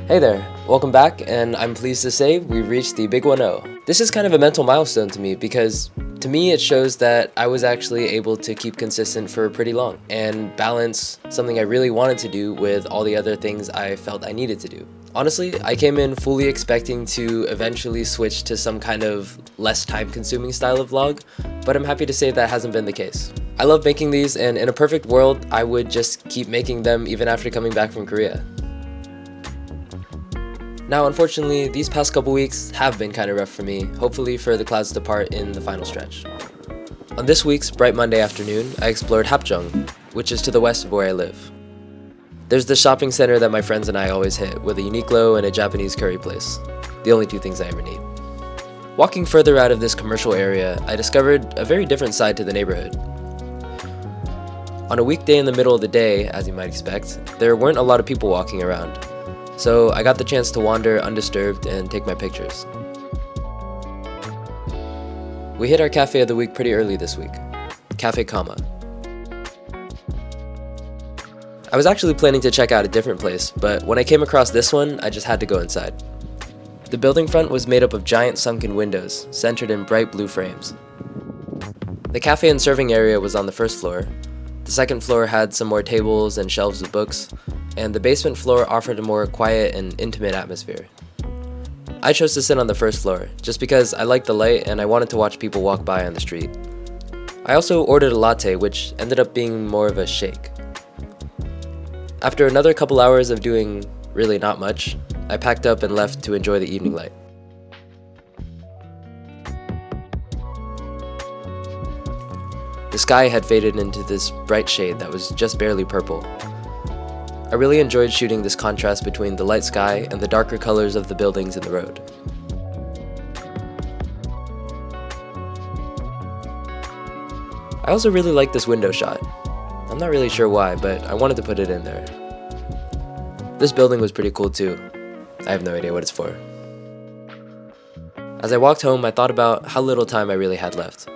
Hey there, welcome back, and I'm pleased to say we reached the big 1-0. This is kind of a mental milestone to me because to me it shows that I was actually able to keep consistent for pretty long and balance something I really wanted to do with all the other things I felt I needed to do. Honestly, I came in fully expecting to eventually switch to some kind of less time-consuming style of vlog, but I'm happy to say that hasn't been the case. I love making these, and in a perfect world, I would just keep making them even after coming back from Korea. Now, unfortunately, these past couple weeks have been kind of rough for me, hopefully for the clouds to part in the final stretch. On this week's bright Monday afternoon, I explored Hapjeong, which is to the west of where I live. There's the shopping center that my friends and I always hit, with a Uniqlo and a Japanese curry place, the only two things I ever need. Walking further out of this commercial area, I discovered a very different side to the neighborhood. On a weekday in the middle of the day, as you might expect, there weren't a lot of people walking around. So I got the chance to wander undisturbed and take my pictures. We hit our cafe of the week pretty early this week, Cafe Kama. I was actually planning to check out a different place, but when I came across this one, I just had to go inside. The building front was made up of giant sunken windows, centered in bright blue frames. The cafe and serving area was on the first floor. The second floor had some more tables and shelves of books, and the basement floor offered a more quiet and intimate atmosphere. I chose to sit on the first floor, just because I liked the light and I wanted to watch people walk by on the street. I also ordered a latte, which ended up being more of a shake. After another couple hours of doing really not much, I packed up and left to enjoy the evening light. The sky had faded into this bright shade that was just barely purple. I really enjoyed shooting this contrast between the light sky and the darker colors of the buildings and the road. I also really like this window shot. I'm not really sure why, but I wanted to put it in there. This building was pretty cool too. I have no idea what it's for. As I walked home, I thought about how little time I really had left.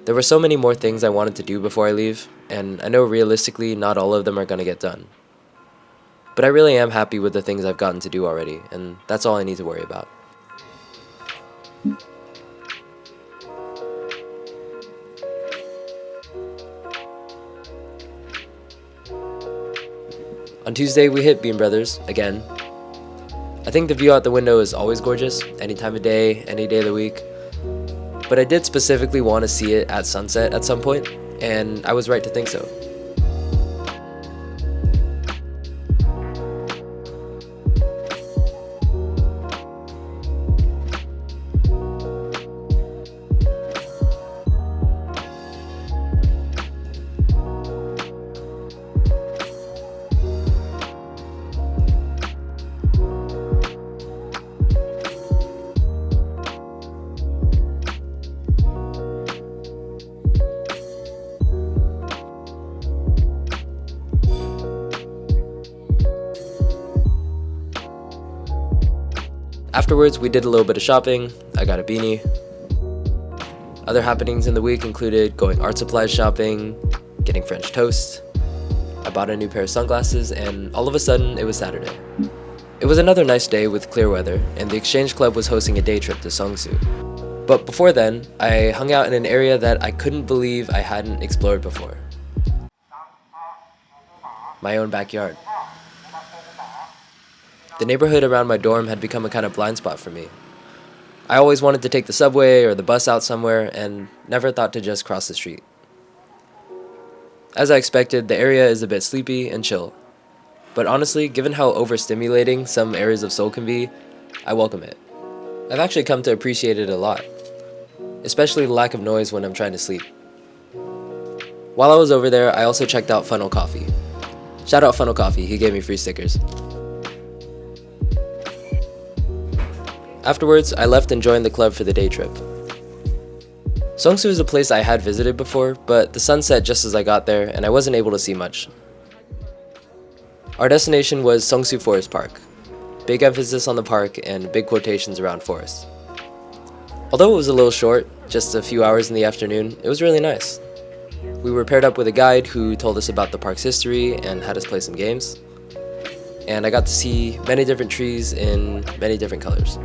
There were so many more things I wanted to do before I leave, and I know realistically not all of them are going to get done. But I really am happy with the things I've gotten to do already, and that's all I need to worry about. On Tuesday, we hit Bean Brothers again. I think the view out the window is always gorgeous, any time of day, any day of the week. But I did specifically want to see it at sunset at some point, and I was right to think so. Afterwards, we did a little bit of shopping. I got a beanie. Other happenings in the week included going art supplies shopping, getting French toast. I bought a new pair of sunglasses, and all of a sudden, it was Saturday. It was another nice day with clear weather, and the exchange club was hosting a day trip to Seongsu. But before then, I hung out in an area that I couldn't believe I hadn't explored before. My own backyard. The neighborhood around my dorm had become a kind of blind spot for me. I always wanted to take the subway or the bus out somewhere and never thought to just cross the street. As I expected, the area is a bit sleepy and chill. But honestly, given how overstimulating some areas of Seoul can be, I welcome it. I've actually come to appreciate it a lot, especially the lack of noise when I'm trying to sleep. While I was over there, I also checked out Funnel Coffee. Shout out Funnel Coffee, he gave me free stickers. Afterwards, I left and joined the club for the day trip. Seongsu is a place I had visited before, but the sun set just as I got there and I wasn't able to see much. Our destination was Seongsu Forest Park. Big emphasis on the park and big quotations around forest. Although it was a little short, just a few hours in the afternoon, it was really nice. We were paired up with a guide who told us about the park's history and had us play some games. and I got to see many different trees in many different colors.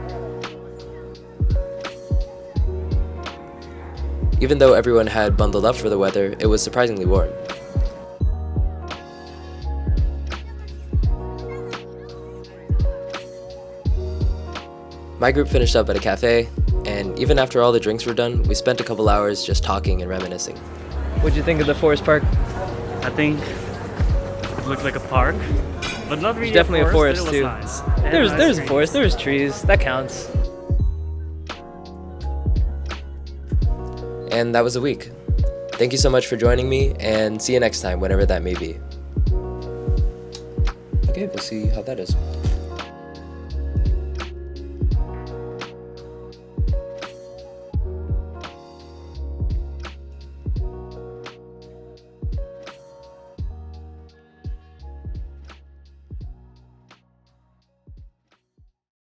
Even though everyone had bundled up for the weather, it was surprisingly warm. My group finished up at a cafe, and even after all the drinks were done, we spent a couple hours just talking and reminiscing. What'd you think of the forest park? I think it looked like a park, but not really. Definitely a forest but it too. was nice. It had nice There's a trees. forest, there's trees, that counts. And that was a week. Thank you so much for joining me, and see you next time, whenever that may be. Okay, we'll see how that is.